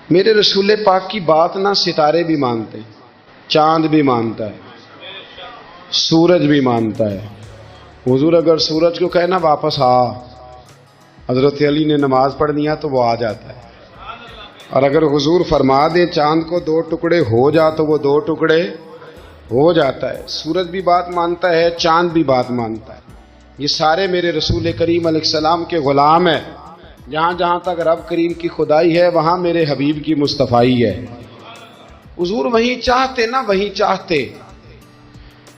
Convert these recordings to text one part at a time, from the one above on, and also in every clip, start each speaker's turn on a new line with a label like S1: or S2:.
S1: میرے رسول پاک کی بات نہ ستارے بھی مانتے ہیں، چاند بھی مانتا ہے، سورج بھی مانتا ہے۔ حضور اگر سورج کو کہے نا واپس آ، حضرت علی نے نماز پڑھنی ہے تو وہ آ جاتا ہے، اور اگر حضور فرما دے چاند کو دو ٹکڑے ہو جا تو وہ دو ٹکڑے ہو جاتا ہے۔ سورج بھی بات مانتا ہے، چاند بھی بات مانتا ہے۔ یہ سارے میرے رسول کریم علیہ السلام کے غلام ہیں۔ جہاں جہاں تک رب کریم کی خدائی ہے وہاں میرے حبیب کی مصطفائی ہے۔ حضور وہیں چاہتے نا وہیں چاہتے،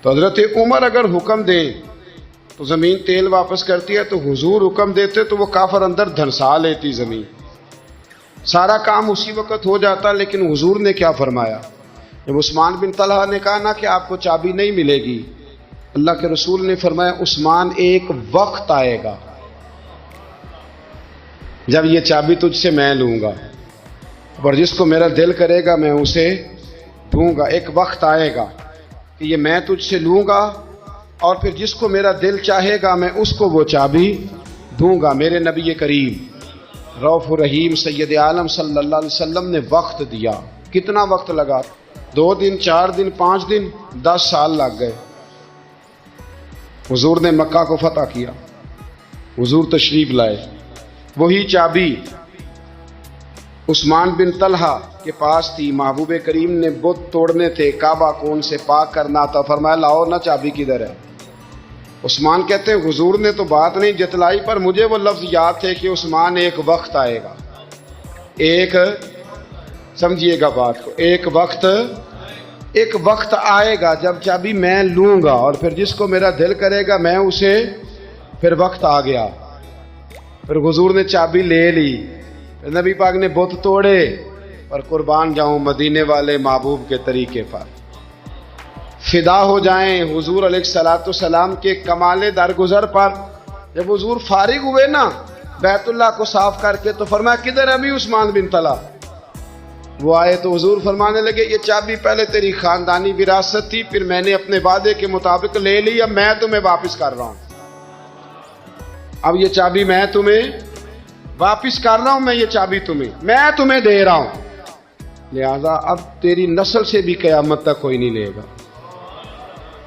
S1: تو حضرت عمر اگر حکم دیں تو زمین تیل واپس کرتی ہے، تو حضور حکم دیتے تو وہ کافر اندر دھنسا لیتی زمین، سارا کام اسی وقت ہو جاتا۔ لیکن حضور نے کیا فرمایا؟ جب عثمان بن طلحہ نے کہا نا کہ آپ کو چابی نہیں ملے گی، اللہ کے رسول نے فرمایا عثمان ایک وقت آئے گا جب یہ چابی تجھ سے میں لوں گا، اور جس کو میرا دل کرے گا میں اسے دوں گا۔ ایک وقت آئے گا کہ یہ میں تجھ سے لوں گا، اور پھر جس کو میرا دل چاہے گا میں اس کو وہ چابی دوں گا۔ میرے نبی کریم رؤوف الرحیم سید عالم صلی اللہ علیہ وسلم نے وقت دیا۔ کتنا وقت لگا؟ 2 دن، 4 دن، 5 دن، 10 سال لگ گئے۔ حضور نے مکہ کو فتح کیا، حضور تشریف لائے، وہی چابی عثمان بن طلحہ کے پاس تھی۔ محبوب کریم نے بت توڑنے تھے، کعبہ کون سے پاک کرنا تھا، فرمایا لاؤ نا چابی کدھر ہے؟ عثمان کہتے ہیں حضور نے تو بات نہیں جتلائی، پر مجھے وہ لفظ یاد تھے کہ عثمان ایک وقت آئے گا، ایک، سمجھیے گا بات کو، ایک وقت آئے گا جب چابی میں لوں گا، اور پھر جس کو میرا دل کرے گا میں اسے، پھر وقت آ گیا، پھر حضور نے چابی لے لی، پھر نبی پاک نے بت توڑے، اور قربان جاؤں مدینے والے محبوب کے طریقے پر فدا ہو جائیں حضور علیہ الصلوۃ والسلام کے کمال درگزر پر۔ جب حضور فارغ ہوئے نا بیت اللہ کو صاف کر کے، تو فرمایا کدھر ابھی عثمان بن طلحہ؟ وہ آئے تو حضور فرمانے لگے یہ چابی پہلے تیری خاندانی وراثت تھی، پھر میں نے اپنے وعدے کے مطابق لے لی، اب میں تمہیں واپس کر رہا ہوں، اب یہ چابی میں تمہیں واپس کر رہا ہوں، میں یہ چابی میں تمہیں دے رہا ہوں، لہذا اب تیری نسل سے بھی قیامت تک کوئی نہیں لے گا،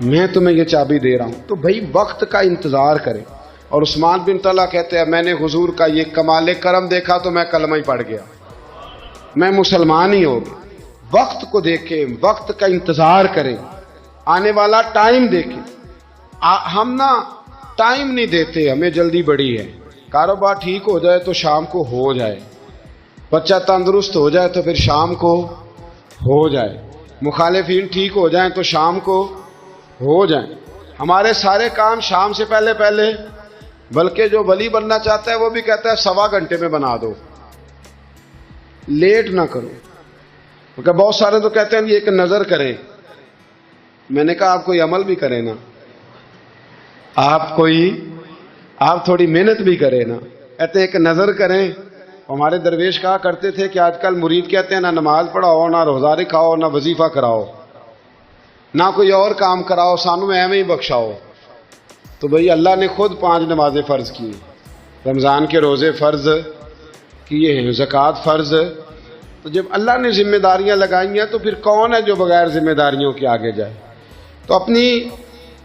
S1: میں تمہیں یہ چابی دے رہا ہوں۔ تو بھائی وقت کا انتظار کرے۔ اور عثمان بن طلحہ کہتے ہیں میں نے حضور کا یہ کمال کرم دیکھا تو میں کلمہ ہی پڑھ گیا، میں مسلمان ہی ہو گیا۔ وقت کو دیکھیں، وقت کا انتظار کریں، آنے والا ٹائم دیکھیں۔ ہم نا ٹائم نہیں دیتے، ہمیں جلدی بڑی ہے، کاروبار ٹھیک ہو جائے تو شام کو ہو جائے، بچہ تندرست ہو جائے تو پھر شام کو ہو جائے، مخالفین ٹھیک ہو جائیں تو شام کو ہو جائیں۔ ہمارے سارے کام شام سے پہلے، بلکہ جو ولی بننا چاہتا ہے وہ بھی کہتا ہے 1.25 گھنٹے میں بنا دو، لیٹ نہ کرو۔ کیونکہ بہت سارے تو کہتے ہیں یہ ایک نظر کریں، میں نے کہا آپ کوئی عمل بھی کریں نا، آپ تھوڑی محنت بھی کریں نا، کہتے ہیں ایک نظر کریں۔ ہمارے درویش کہا کرتے تھے کہ آج کل مرید کہتے ہیں نہ نماز پڑھاؤ، نہ روزہ رکھاؤ، نہ وظیفہ کراؤ، نہ کوئی اور کام کراؤ، سانو ایویں ہی بخشاؤ۔ تو بھئی اللہ نے خود 5 نمازیں فرض کی، رمضان کے روزے فرض کیے ہیں، زکوٰۃ فرض۔ تو جب اللہ نے ذمہ داریاں لگائی ہیں تو پھر کون ہے جو بغیر ذمہ داریوں کے آگے جائے؟ تو اپنی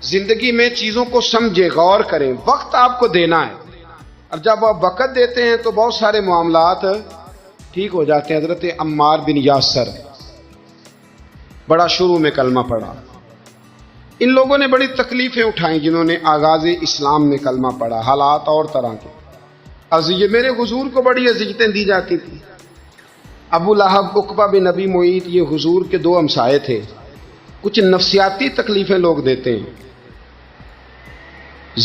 S1: زندگی میں چیزوں کو سمجھے، غور کریں، وقت آپ کو دینا ہے، اور جب آپ وقت دیتے ہیں تو بہت سارے معاملات ٹھیک ہو جاتے ہیں۔ حضرت عمار بن یاسر بڑا شروع میں کلمہ پڑھا، ان لوگوں نے بڑی تکلیفیں اٹھائیں جنہوں نے آغاز اسلام میں کلمہ پڑھا، حالات اور طرح کے اذیت، میرے حضور کو بڑی اذیتیں دی جاتی تھی۔ ابو لہب، عقبہ بن ابی معیط، یہ حضور کے 2 ہمسائے تھے۔ کچھ نفسیاتی تکلیفیں لوگ دیتے ہیں،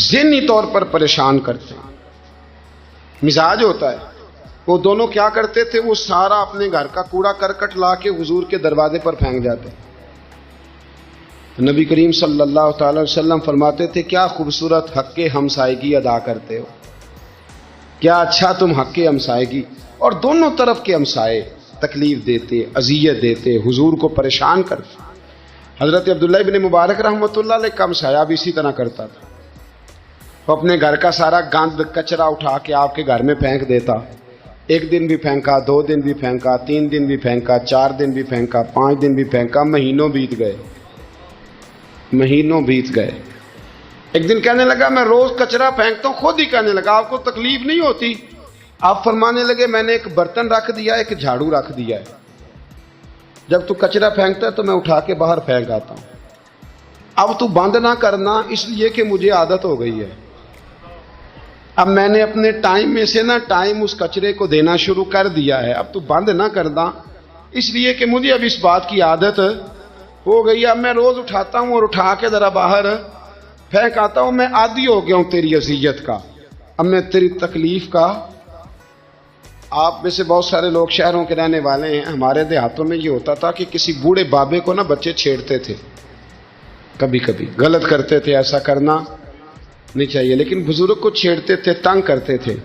S1: ذہنی طور پر پریشان کرتے ہیں، مزاج ہوتا ہے۔ وہ دونوں کیا کرتے تھے؟ وہ سارا اپنے گھر کا کوڑا کرکٹ لا کے حضور کے دروازے پر پھینک جاتے۔ نبی کریم صلی اللہ تعالی وسلم فرماتے تھے کیا خوبصورت حق ہمسائیگی ادا کرتے ہو، کیا اچھا تم حق ہمسائیگی۔ اور دونوں طرف کے ہمسائے تکلیف دیتے، اذیت دیتے، حضور کو پریشان کرتے۔ حضرت عبداللہ ابن مبارک رحمۃ اللہ علیہ کا ہمسایہ بھی اسی طرح کرتا تھا، وہ اپنے گھر کا سارا گند کچرا اٹھا کے آپ کے گھر میں پھینک دیتا، ایک دن بھی پھینکا، 2 دن بھی پھینکا، 3 دن بھی پھینکا، 4 دن بھی پھینکا، 5 دن بھی پھینکا، مہینوں بیت گئے، مہینوں بیت گئے۔ ایک دن کہنے لگا میں روز کچرا پھینکتا ہوں، خود ہی کہنے لگا آپ کو تکلیف نہیں ہوتی؟ آپ فرمانے لگے میں نے ایک برتن رکھ دیا، ایک جھاڑو رکھ دیا ہے، جب تو کچرا پھینکتا ہے تو میں اٹھا کے باہر پھینک آتا ہوں، اب تو بند نہ کرنا، اس لیے کہ مجھے عادت ہو گئی ہے۔ اب میں نے اپنے ٹائم میں سے نا ٹائم اس کچرے کو دینا شروع کر دیا ہے، اب تو بند نہ کرنا، اس لیے کہ مجھے اب اس بات کی عادت ہو گئی، اب میں روز اٹھاتا ہوں اور اٹھا کے ذرا باہر پھینک آتا ہوں، میں عادی ہو گیا ہوں تیری اذیت کا، اب میں تیری تکلیف کا۔ آپ میں سے بہت سارے لوگ شہروں کے رہنے والے ہیں، ہمارے دیہاتوں میں یہ ہوتا تھا کہ کسی بوڑھے بابے کو نا بچے چھیڑتے تھے، کبھی کبھی غلط کرتے تھے، ایسا کرنا نہیں چاہیے، لیکن بزرگ کو چھیڑتے تھے، تنگ کرتے تھے۔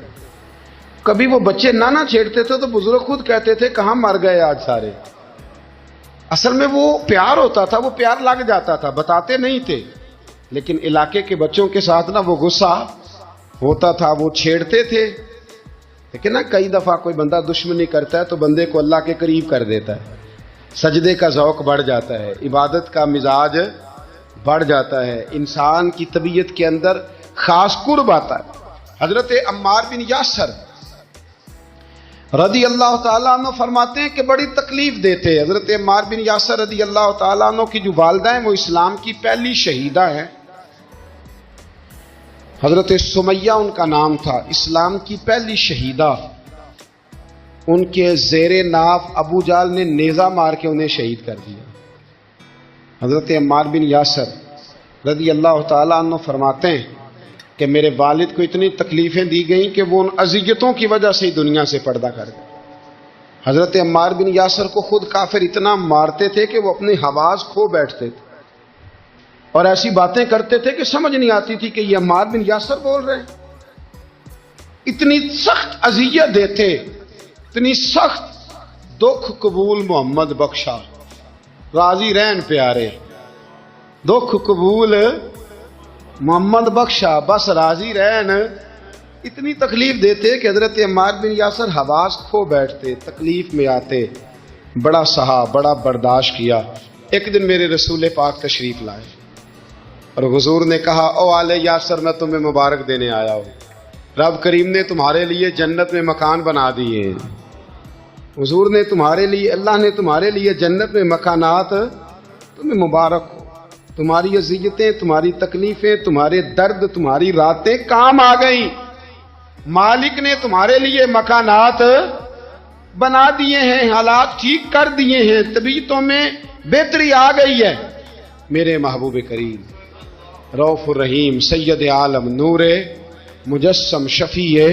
S1: کبھی وہ بچے نہ چھیڑتے تھے تو بزرگ خود کہتے تھے کہاں مر گئے آج سارے۔ اصل میں وہ پیار ہوتا تھا، وہ پیار لگ جاتا تھا، بتاتے نہیں تھے، لیکن علاقے کے بچوں کے ساتھ نا وہ غصہ ہوتا تھا، وہ چھیڑتے تھے۔ لیکن نا کئی دفعہ کوئی بندہ دشمنی کرتا ہے تو بندے کو اللہ کے قریب کر دیتا ہے، سجدے کا ذوق بڑھ جاتا ہے، عبادت کا مزاج بڑھ جاتا ہے، انسان کی طبیعت کے اندر خاص قرب آتا ہے۔ حضرت عمار بن یاسر رضی اللہ تعالیٰ عنہ فرماتے ہیں کہ بڑی تکلیف دیتے۔ حضرت عمار بن یاسر رضی اللہ تعالیٰ عنہ کی جو والدہ ہیں وہ اسلام کی پہلی شہیدہ ہیں، حضرت سمیہ ان کا نام تھا، اسلام کی پہلی شہیدہ۔ ان کے زیر ناف ابو جال نے نیزہ مار کے انہیں شہید کر دیا۔ حضرت عمار بن یاسر رضی اللہ تعالیٰ عنہ فرماتے ہیں کہ میرے والد کو اتنی تکلیفیں دی گئیں کہ وہ ان اذیتوں کی وجہ سے ہی دنیا سے پردہ کر گئے۔ حضرت عمار بن یاسر کو خود کافر اتنا مارتے تھے کہ وہ اپنے حواس کھو بیٹھتے تھے اور ایسی باتیں کرتے تھے کہ سمجھ نہیں آتی تھی کہ یہ عمار بن یاسر بول رہے ہیں۔ اتنی سخت اذیت دیتے، اتنی سخت۔ دکھ قبول محمد بخشا، راضی رہن پیارے، دکھ قبول محمد بخشا، بس راضی رہن۔ اتنی تکلیف دیتے کہ حضرت عمار بن یاسر حواس کھو بیٹھتے، تکلیف میں آتے، بڑا سہا، بڑا برداشت کیا۔ ایک دن میرے رسول پاک تشریف لائے اور حضور نے کہا او آل یاسر میں تمہیں مبارک دینے آیا ہوں، رب کریم نے تمہارے لیے جنت میں مکان بنا دیے ہیں۔ حضور نے تمہارے لیے، اللہ نے تمہارے لیے جنت میں مکانات، تمہیں مبارک ہو، تمہاری اذیتیں، تمہاری تکلیفیں، تمہارے درد، تمہاری راتیں کام آ گئیں، مالک نے تمہارے لیے مکانات بنا دیے ہیں، حالات ٹھیک کر دیے ہیں، طبیعتوں میں بہتری آ گئی ہے۔ میرے محبوب کریم رؤوف الرحیم سید عالم نور مجسم شفیع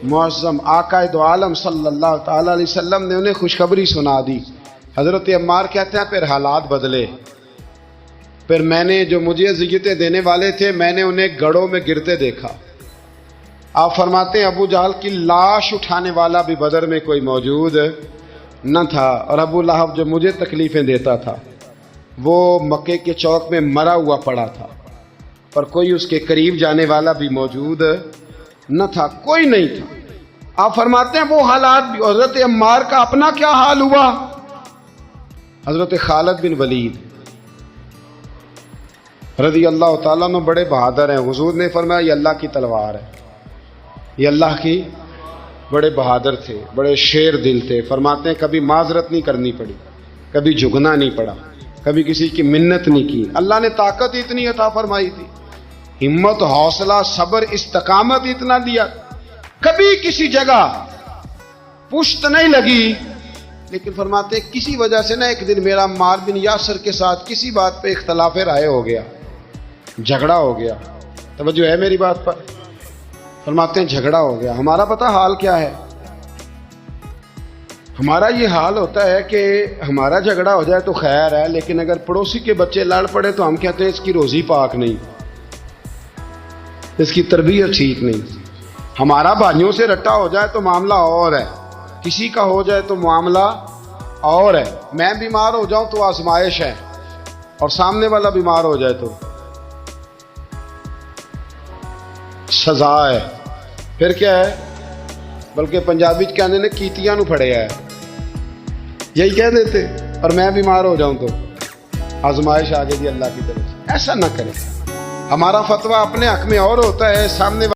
S1: معظم آقا دو عالم صلی اللہ تعالی علیہ وسلم نے انہیں خوشخبری سنا دی۔ حضرت عمار کہتے ہیں پھر حالات بدلے، پھر میں نے جو مجھے اذیتیں دینے والے تھے میں نے انہیں گڑھوں میں گرتے دیکھا۔ آپ فرماتے ہیں ابو جہل کی لاش اٹھانے والا بھی بدر میں کوئی موجود نہ تھا، اور ابو لہب جو مجھے تکلیفیں دیتا تھا وہ مکے کے چوک میں مرا ہوا پڑا تھا، اور کوئی اس کے قریب جانے والا بھی موجود نہ تھا، کوئی نہیں تھا۔ آپ فرماتے ہیں وہ حالات بھی۔ حضرت عمار کا اپنا کیا حال ہوا؟ حضرت خالد بن ولید رضی اللہ تعالیٰ عنہ بڑے بہادر ہیں، حضور نے فرمایا یہ اللہ کی تلوار ہے، یہ اللہ کی، بڑے بہادر تھے، بڑے شیر دل تھے۔ فرماتے ہیں کبھی معذرت نہیں کرنی پڑی، کبھی جھکنا نہیں پڑا، کبھی کسی کی منت نہیں کی، اللہ نے طاقت اتنی عطا فرمائی تھی، ہمت، حوصلہ، صبر، استقامت اتنا دیا، کبھی کسی جگہ پشت نہیں لگی۔ لیکن فرماتے ہیں کسی وجہ سے نا ایک دن میرا عمار بن یاسر کے ساتھ کسی بات پہ اختلاف رائے ہو گیا، جھگڑا ہو گیا۔ توجہ ہے میری بات پر؟ فرماتے ہیں جھگڑا ہو گیا۔ ہمارا پتہ حال کیا ہے؟ ہمارا یہ حال ہوتا ہے کہ ہمارا جھگڑا ہو جائے تو خیر ہے، لیکن اگر پڑوسی کے بچے لڑ پڑے تو ہم کہتے ہیں اس کی روزی پاک نہیں، اس کی تربیت ٹھیک نہیں۔ ہمارا بھائیوں سے رٹا ہو جائے تو معاملہ اور ہے، کسی کا ہو جائے تو معاملہ اور ہے۔ میں بیمار ہو جاؤں تو آزمائش ہے، اور سامنے والا بیمار ہو جائے تو سزا ہے۔ پھر کیا ہے؟ بلکہ پنجابی کہنے نے کیتیاں نو پھڑیا ہے، یہی کہہ دیتے، اور میں بیمار ہو جاؤں تو آزمائش آ گئی جی اللہ کی طرف سے۔ ایسا نہ کرے، ہمارا فتویٰ اپنے حق میں اور ہوتا ہے، سامنے